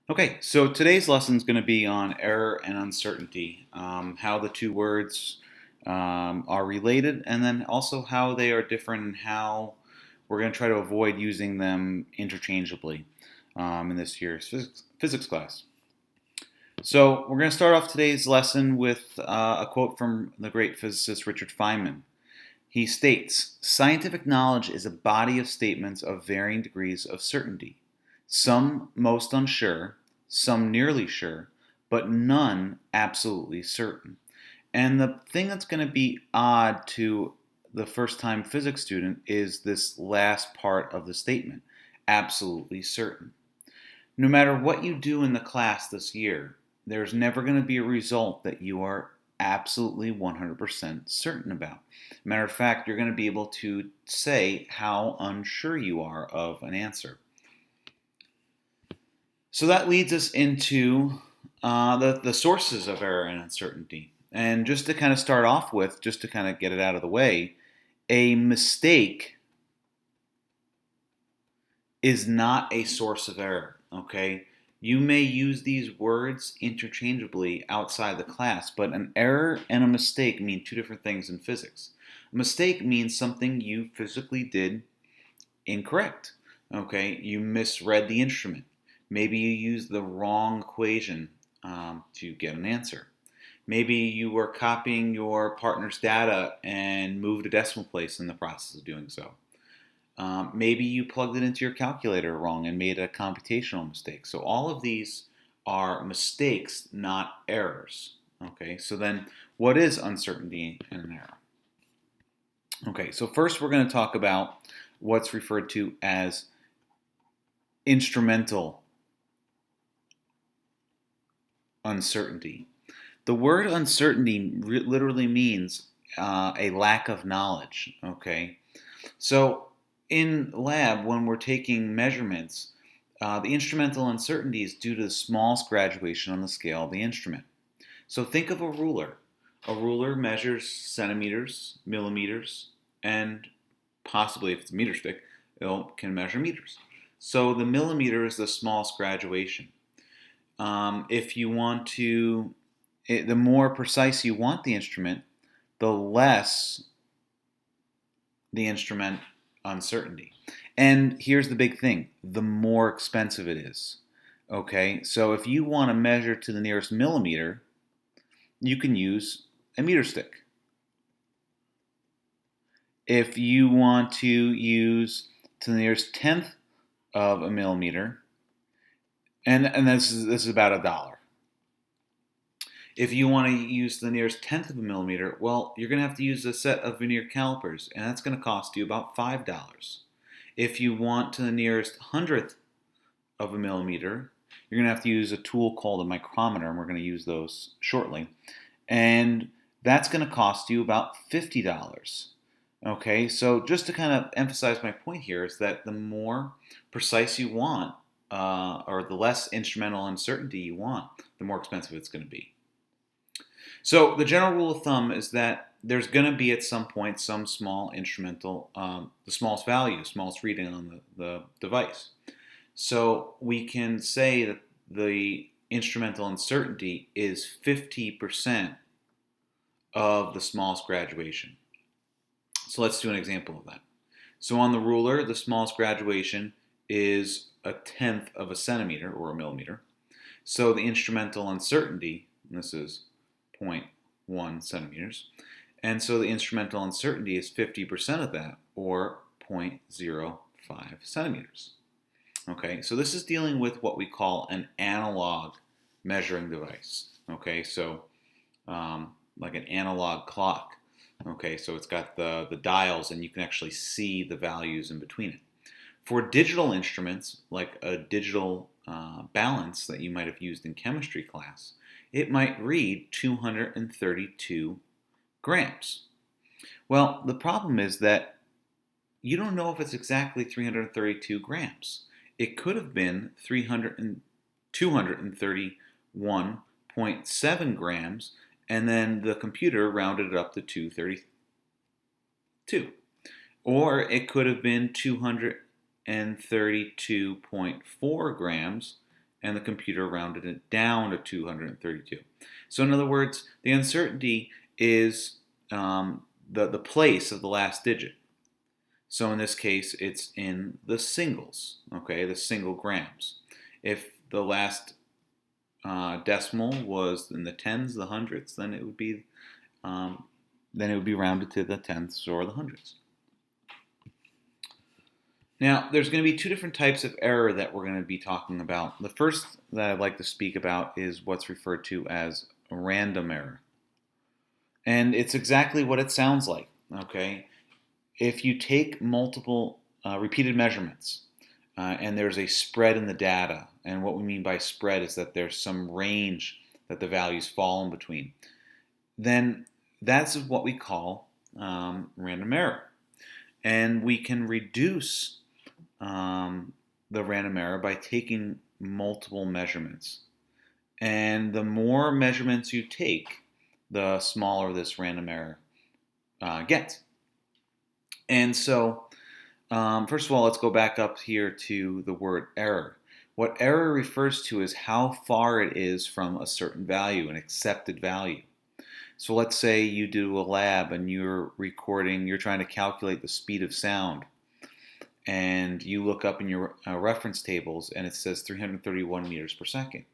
Okay, so today's lesson is going to be on error and uncertainty, how the two words are related, and then also how they are different and how we're going to try to avoid using them interchangeably in this year's physics class. So we're going to start off today's lesson with a quote from the great physicist Richard Feynman. He states, "Scientific knowledge is a body of statements of varying degrees of certainty, some most unsure, some nearly sure, but none absolutely certain." And the thing that's going to be odd to the first time physics student is this last part of the statement, absolutely certain. No matter what you do in the class this year, there's never going to be a result that you are absolutely 100% certain about. Matter of fact, you're going to be able to say how unsure you are of an answer. So that leads us into the sources of error and uncertainty. And just to kind of start off with, just to kind of get it out of the way, a mistake is not a source of error, okay? You may use these words interchangeably outside the class, but an error and a mistake mean two different things in physics. A mistake means something you physically did incorrect, okay? You misread the instrument. Maybe you used the wrong equation to get an answer. Maybe you were copying your partner's data and moved a decimal place in the process of doing so. Maybe you plugged it into your calculator wrong and made a computational mistake. So all of these are mistakes, not errors. Okay, so then what is uncertainty and an error? Okay, so first we're going to talk about what's referred to as instrumental uncertainty. The word uncertainty literally means a lack of knowledge. Okay, so in lab, when we're taking measurements, the instrumental uncertainty is due to the smallest graduation on the scale of the instrument. So think of a ruler. A ruler measures centimeters, millimeters, and possibly, if it's a meter stick, it can measure meters. So the millimeter is the smallest graduation. If you want to, the more precise you want the instrument, the less the instrument uncertainty. And here's the big thing, the more expensive it is. Okay, so if you want to measure to the nearest millimeter, you can use a meter stick. If you want to use to the nearest tenth of a millimeter, and this is about $1. If you want to use the nearest tenth of a millimeter, well, you're going to have to use a set of vernier calipers, and that's going to cost you about $5. If you want to the nearest hundredth of a millimeter, you're going to have to use a tool called a micrometer, and we're going to use those shortly. And that's going to cost you about $50. Okay, so just to kind of emphasize my point here is that the more precise you want, or the less instrumental uncertainty you want, the more expensive it's going to be. So the general rule of thumb is that there's going to be at some point some small instrumental, the smallest value, smallest reading on the device. So we can say that the instrumental uncertainty is 50% of the smallest graduation. So let's do an example of that. So on the ruler, the smallest graduation is a tenth of a centimeter or a millimeter. So the instrumental uncertainty, and this is 0.1 centimeters, and so the instrumental uncertainty is 50% of that, or 0.05 centimeters. Okay, so this is dealing with what we call an analog measuring device. Okay, so like an analog clock. Okay, so it's got the dials, and you can actually see the values in between it. For digital instruments, like a digital balance that you might have used in chemistry class, it might read 232 grams. Well, the problem is that you don't know if it's exactly 332 grams. It could have been 231.7 grams, and then the computer rounded it up to 232. Or it could have been 232.4 grams, and the computer rounded it down to 232. So in other words, the uncertainty is the place of the last digit. So in this case, it's in the singles, okay, the single grams. If the last decimal was in the tens, the hundredths, then it would be rounded to the tenths or the hundredths. Now, there's going to be two different types of error that we're going to be talking about. The first that I'd like to speak about is what's referred to as random error. And it's exactly what it sounds like, okay? If you take multiple repeated measurements and there's a spread in the data, and what we mean by spread is that there's some range that the values fall in between, then that's what we call random error. And we can reduce the random error by taking multiple measurements. And the more measurements you take, the smaller this random error gets. And so, first of all, let's go back up here to the word error. What error refers to is how far it is from a certain value, an accepted value. So let's say you do a lab and you're trying to calculate the speed of sound, and you look up in your reference tables and it says 331 meters per second.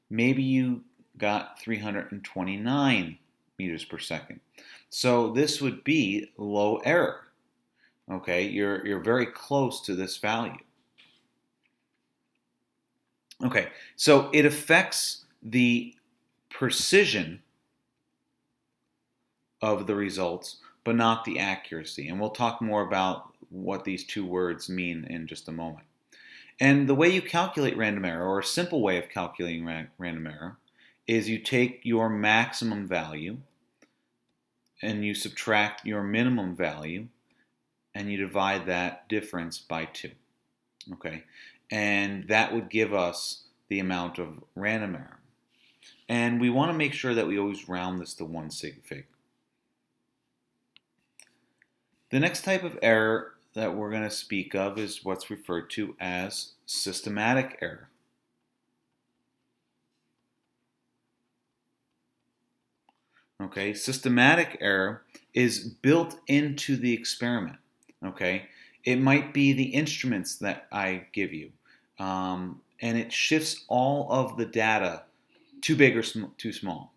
Maybe you got 329 meters per second. So this would be low error. Okay, you're very close to this value. Okay, so it affects the precision of the results, but not the accuracy. And we'll talk more about what these two words mean in just a moment. And the way you calculate random error, or a simple way of calculating random error, is you take your maximum value and you subtract your minimum value and you divide that difference by 2. Okay? And that would give us the amount of random error. And we want to make sure that we always round this to 1 sig fig. The next type of error that we're going to speak of is what's referred to as systematic error. Okay, systematic error is built into the experiment. Okay, it might be the instruments that I give you, and it shifts all of the data too big or too small.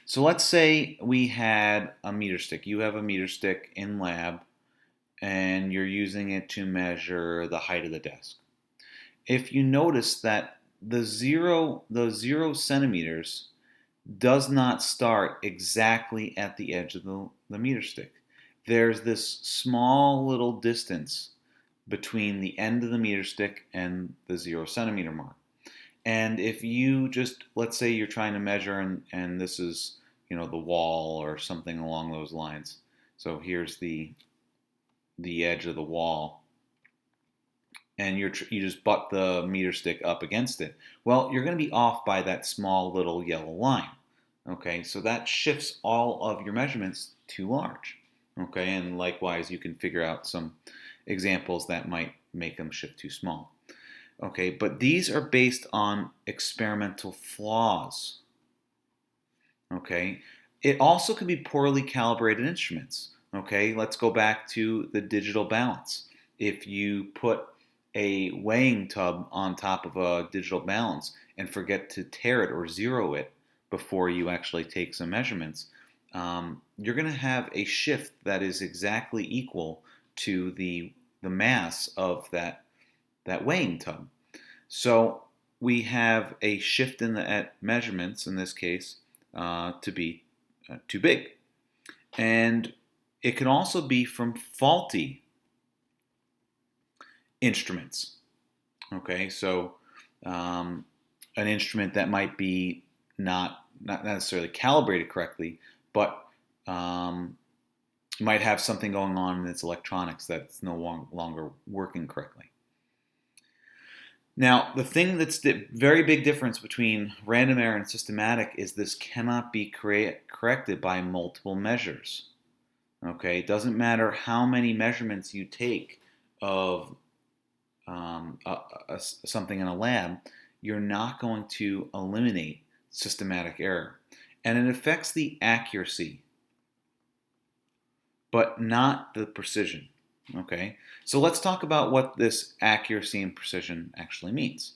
So let's say we had a meter stick. You have a meter stick in lab, and you're using it to measure the height of the desk. If you notice that the 0 centimeters does not start exactly at the edge of the meter stick. There's this small little distance between the end of the meter stick and the 0 centimeter mark. And if you just, let's say you're trying to measure and this is, the wall or something along those lines. So here's the edge of the wall, and you just butt the meter stick up against it. Well, you're going to be off by that small little yellow line. Okay, so that shifts all of your measurements too large. Okay, and likewise, you can figure out some examples that might make them shift too small. Okay, but these are based on experimental flaws. Okay, it also can be poorly calibrated instruments. Okay, let's go back to the digital balance. If you put a weighing tub on top of a digital balance and forget to tare it or zero it before you actually take some measurements, you're going to have a shift that is exactly equal to the mass of that weighing tub. So we have a shift in the measurements, in this case, to be too big. And it can also be from faulty instruments. Okay, so an instrument that might be not necessarily calibrated correctly, but might have something going on in its electronics that's no longer working correctly. Now, the thing that's the very big difference between random error and systematic is this cannot be corrected by multiple measures. Okay, it doesn't matter how many measurements you take of something in a lab. you're not going to eliminate systematic error. And it affects the accuracy, but not the precision. Okay, so let's talk about what this accuracy and precision actually means.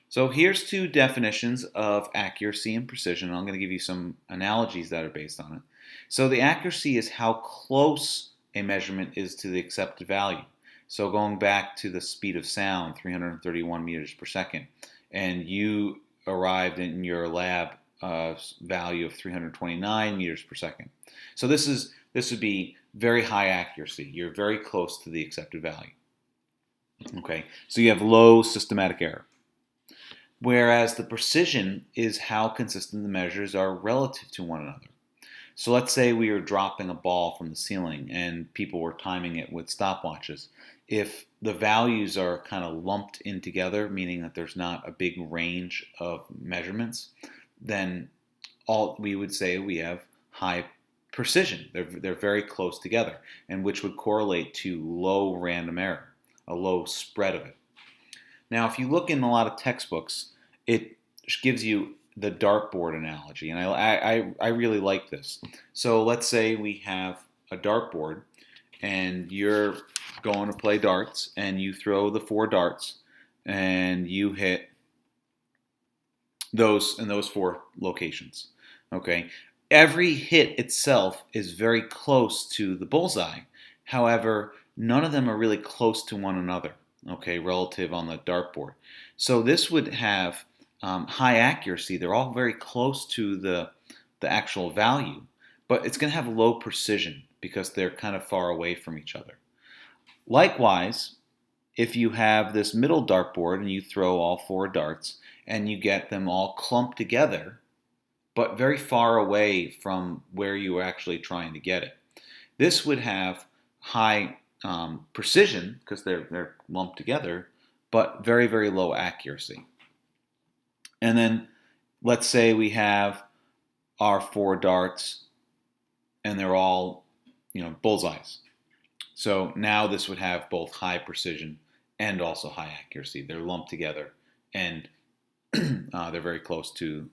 So here's two definitions of accuracy and precision. I'm going to give you some analogies that are based on it. So the accuracy is how close a measurement is to the accepted value. So going back to the speed of sound, 331 meters per second, and you arrived in your lab value of 329 meters per second. So this would be very high accuracy. You're very close to the accepted value. Okay, so you have low systematic error. Whereas the precision is how consistent the measures are relative to one another. So let's say we were dropping a ball from the ceiling and people were timing it with stopwatches. If the values are kind of lumped in together, meaning that there's not a big range of measurements, then we would say we have high precision. They're very close together, and which would correlate to low random error, a low spread of it. Now, if you look in a lot of textbooks, it gives you the dartboard analogy, and I really like this. So let's say we have a dartboard, and you're going to play darts, and you throw the 4 darts, and you hit those in those 4 locations. Okay, every hit itself is very close to the bullseye. However, none of them are really close to one another. Okay, relative on the dartboard. So this would have high accuracy. They're all very close to the actual value, but it's going to have low precision because they're kind of far away from each other. Likewise, if you have this middle dartboard and you throw all 4 darts and you get them all clumped together, but very far away from where you were actually trying to get it, this would have high precision because they're lumped together, but very, very low accuracy. And then let's say we have our 4 darts and they're all, bullseyes. So now this would have both high precision and also high accuracy. They're lumped together and they're very close to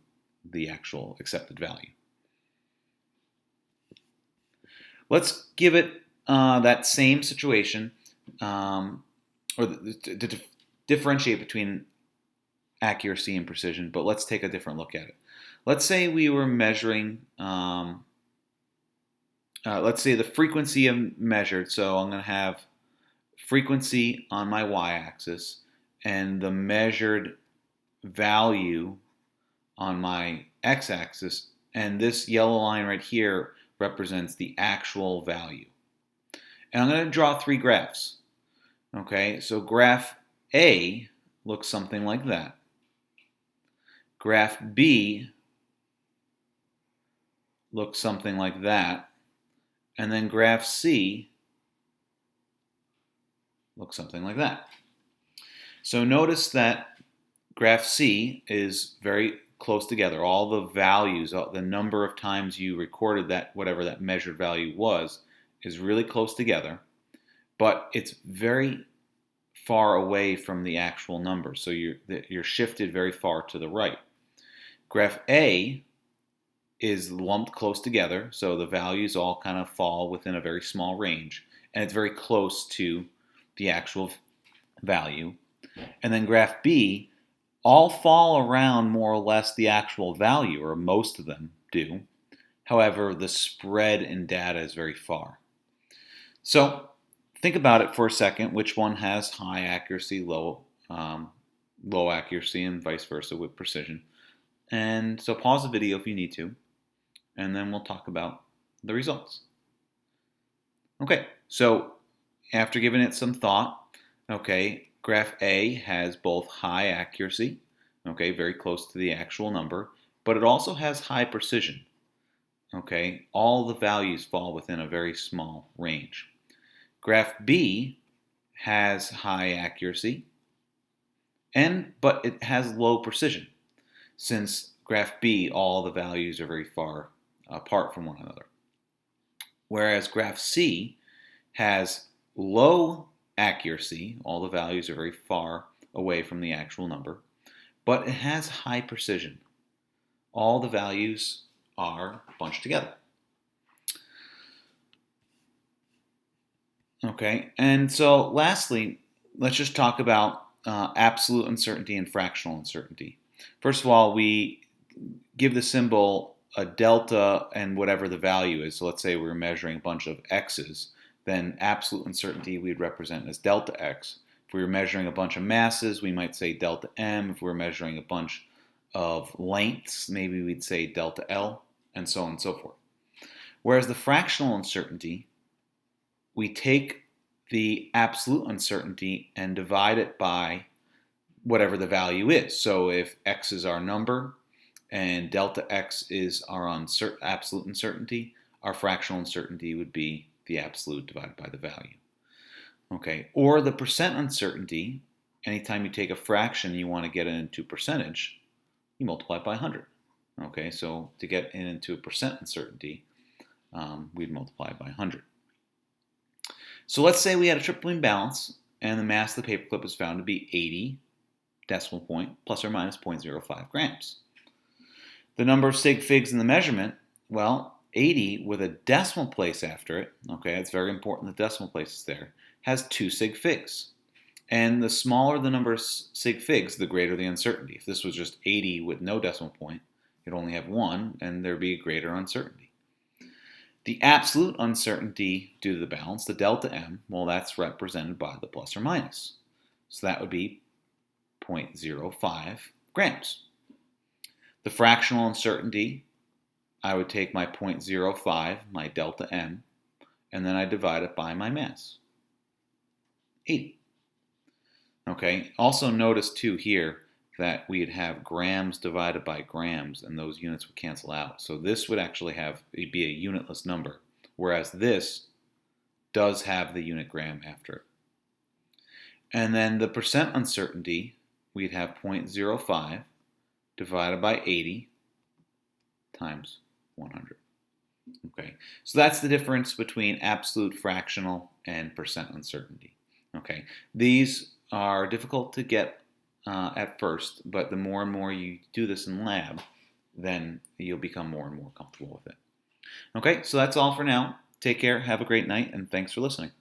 the actual accepted value. Let's give it that same situation, or to differentiate between accuracy and precision, but let's take a different look at it. Let's say we were measuring, let's say the frequency measured, so I'm going to have frequency on my y-axis and the measured value on my x-axis, and this yellow line right here represents the actual value. And I'm going to draw 3 graphs. Okay, so graph A looks something like that. Graph B looks something like that. And then graph C looks something like that. So notice that graph C is very close together. All the values, the number of times you recorded that, whatever that measured value was, is really close together, but it's very far away from the actual number. So you're shifted very far to the right. Graph A is lumped close together, so the values all kind of fall within a very small range, and it's very close to the actual value. And then graph B all fall around more or less the actual value, or most of them do. However, the spread in data is very far. So think about it for a second. Which one has high accuracy, low accuracy, and vice versa with precision? And so pause the video if you need to, and then we'll talk about the results. Okay, so after giving it some thought, okay, graph A has both high accuracy, okay, very close to the actual number, but it also has high precision. Okay, all the values fall within a very small range. Graph B has high accuracy, but it has low precision. Since graph B, all the values are very far apart from one another. Whereas graph C has low accuracy, all the values are very far away from the actual number, but it has high precision. All the values are bunched together. Okay, and so lastly, let's just talk about absolute uncertainty and fractional uncertainty. First of all, we give the symbol a delta and whatever the value is. So let's say we're measuring a bunch of x's, then absolute uncertainty we'd represent as delta x. If we were measuring a bunch of masses, we might say delta m. If we're measuring a bunch of lengths, maybe we'd say delta L, and so on and so forth. Whereas the fractional uncertainty, we take the absolute uncertainty and divide it by whatever the value is. So if x is our number and delta x is our absolute uncertainty, our fractional uncertainty would be the absolute divided by the value. Okay, or the percent uncertainty, anytime you take a fraction and you want to get it into percentage, you multiply it by 100. Okay, so to get it into a percent uncertainty, we'd multiply it by 100. So let's say we had a triple beam balance and the mass of the paperclip was found to be 80 decimal point plus or minus 0.05 grams. The number of sig figs in the measurement, well, 80 with a decimal place after it, okay, it's very important the decimal place is there, has 2 sig figs. And the smaller the number of sig figs, the greater the uncertainty. If this was just 80 with no decimal point, you'd only have 1, and there'd be a greater uncertainty. The absolute uncertainty due to the balance, the delta M, well, that's represented by the plus or minus. So that would be 0.05 grams. The fractional uncertainty, I would take my 0.05, my delta M, and then I divide it by my mass, 80. Okay, also notice too here that we'd have grams divided by grams, and those units would cancel out. So this would actually be a unitless number, whereas this does have the unit gram after it. And then the percent uncertainty, we'd have 0.05 divided by 80 times 100. Okay, so that's the difference between absolute, fractional, and percent uncertainty. Okay, these are difficult to get at first, but the more and more you do this in lab, then you'll become more and more comfortable with it. Okay, so that's all for now. Take care, have a great night, and thanks for listening.